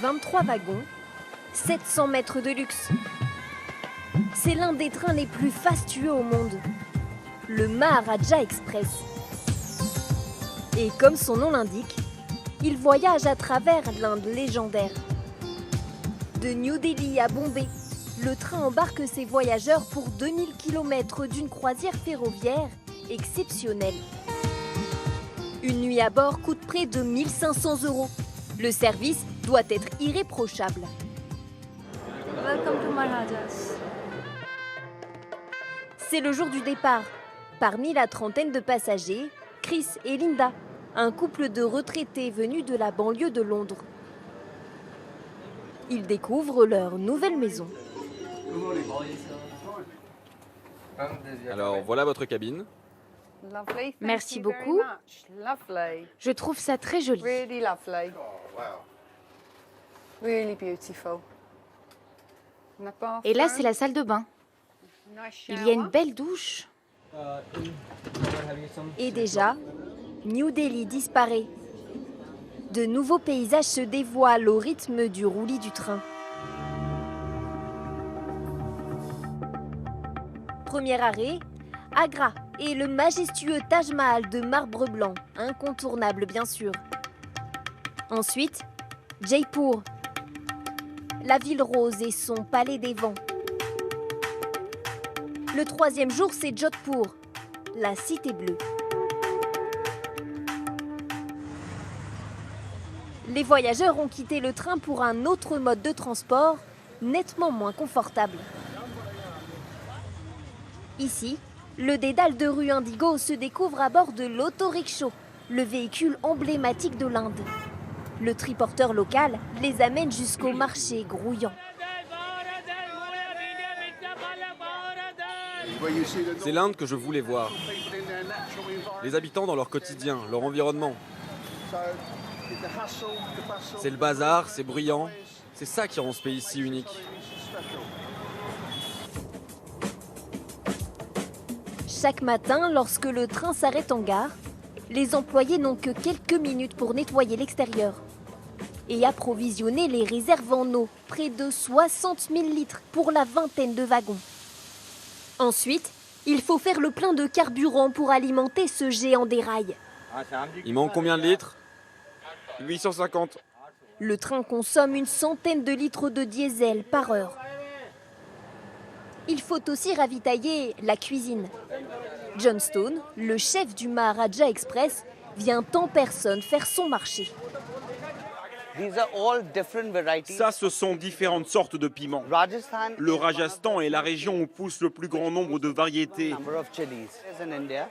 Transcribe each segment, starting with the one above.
23 wagons, 700 mètres de luxe. C'est l'un des trains les plus fastueux au monde, le Maharaja Express. Et comme son nom l'indique, il voyage à travers l'Inde légendaire. De New Delhi à Bombay, le train embarque ses voyageurs pour 2000 km d'une croisière ferroviaire exceptionnelle. Une nuit à bord coûte près de 1500 €. Le service doit être irréprochable. Welcome to Maharajas. C'est le jour du départ. Parmi la trentaine de passagers, Chris et Linda, un couple de retraités venus de la banlieue de Londres. Ils découvrent leur nouvelle maison. Alors voilà votre cabine. Merci beaucoup. Je trouve ça très joli. Really lovely. Really beautiful. Et là, c'est la salle de bain. Il y a une belle douche. Et déjà, New Delhi disparaît. De nouveaux paysages se dévoilent au rythme du roulis du train. Premier arrêt, Agra et le majestueux Taj Mahal de marbre blanc, incontournable bien sûr. Ensuite, Jaipur, la ville rose et son palais des vents. Le troisième jour, c'est Jodhpur, la cité bleue. Les voyageurs ont quitté le train pour un autre mode de transport, nettement moins confortable. Ici, le dédale de rue Indigo se découvre à bord de l'autorickshaw, le véhicule emblématique de l'Inde. Le triporteur local les amène jusqu'au marché grouillant. C'est l'Inde que je voulais voir. Les habitants dans leur quotidien, leur environnement. C'est le bazar, c'est bruyant. C'est ça qui rend ce pays si unique. Chaque matin, lorsque le train s'arrête en gare, les employés n'ont que quelques minutes pour nettoyer l'extérieur et approvisionner les réserves en eau, près de 60 000 litres pour la vingtaine de wagons. Ensuite, il faut faire le plein de carburant pour alimenter ce géant des rails. Il manque combien de litres? 850. Le train consomme une centaine de litres de diesel par heure. Il faut aussi ravitailler la cuisine. John Stone, le chef du Maharaja Express, vient en personne faire son marché. Ça, ce sont différentes sortes de piments. Le Rajasthan est la région où pousse le plus grand nombre de variétés.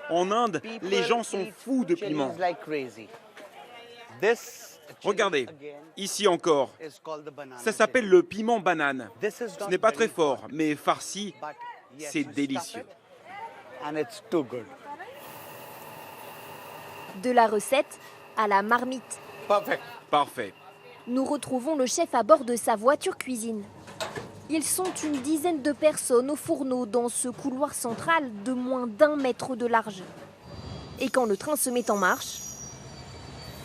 En Inde, les gens sont fous de piments. Regardez, ici encore, ça s'appelle le piment banane. Ce n'est pas très fort, mais farci, c'est délicieux. De la recette à la marmite. Parfait. Nous retrouvons le chef à bord de sa voiture cuisine. Ils sont une dizaine de personnes au fourneau dans ce couloir central de moins d'1 mètre de large. Et quand le train se met en marche,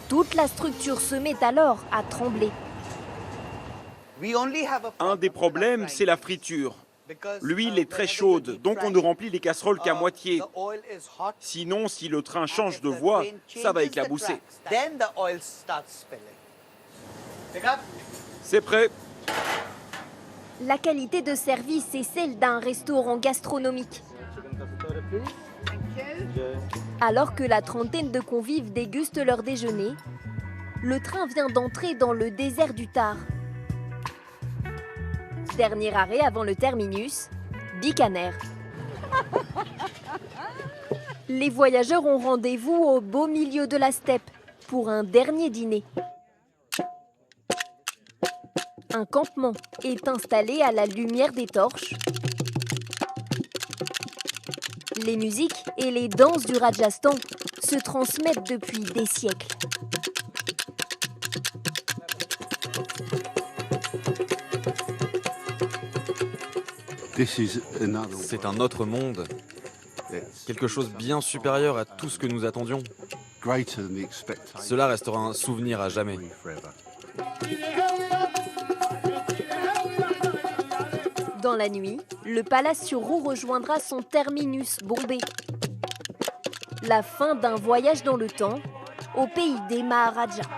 toute la structure se met alors à trembler. Un des problèmes, c'est la friture. L'huile est très chaude, donc on ne remplit les casseroles qu'à moitié. Sinon, si le train change de voie, ça va éclabousser. C'est prêt. La qualité de service est celle d'un restaurant gastronomique. Alors que la trentaine de convives dégustent leur déjeuner, le train vient d'entrer dans le désert du Thar. Dernier arrêt avant le terminus, Bikaner. Les voyageurs ont rendez-vous au beau milieu de la steppe pour un dernier dîner. Un campement est installé à la lumière des torches. Les musiques et les danses du Rajasthan se transmettent depuis des siècles. C'est un autre monde. Quelque chose bien supérieur à tout ce que nous attendions. Cela restera un souvenir à jamais. Yeah. Dans la nuit, le palace sur roue rejoindra son terminus Bombay. La fin d'un voyage dans le temps au pays des Maharajas.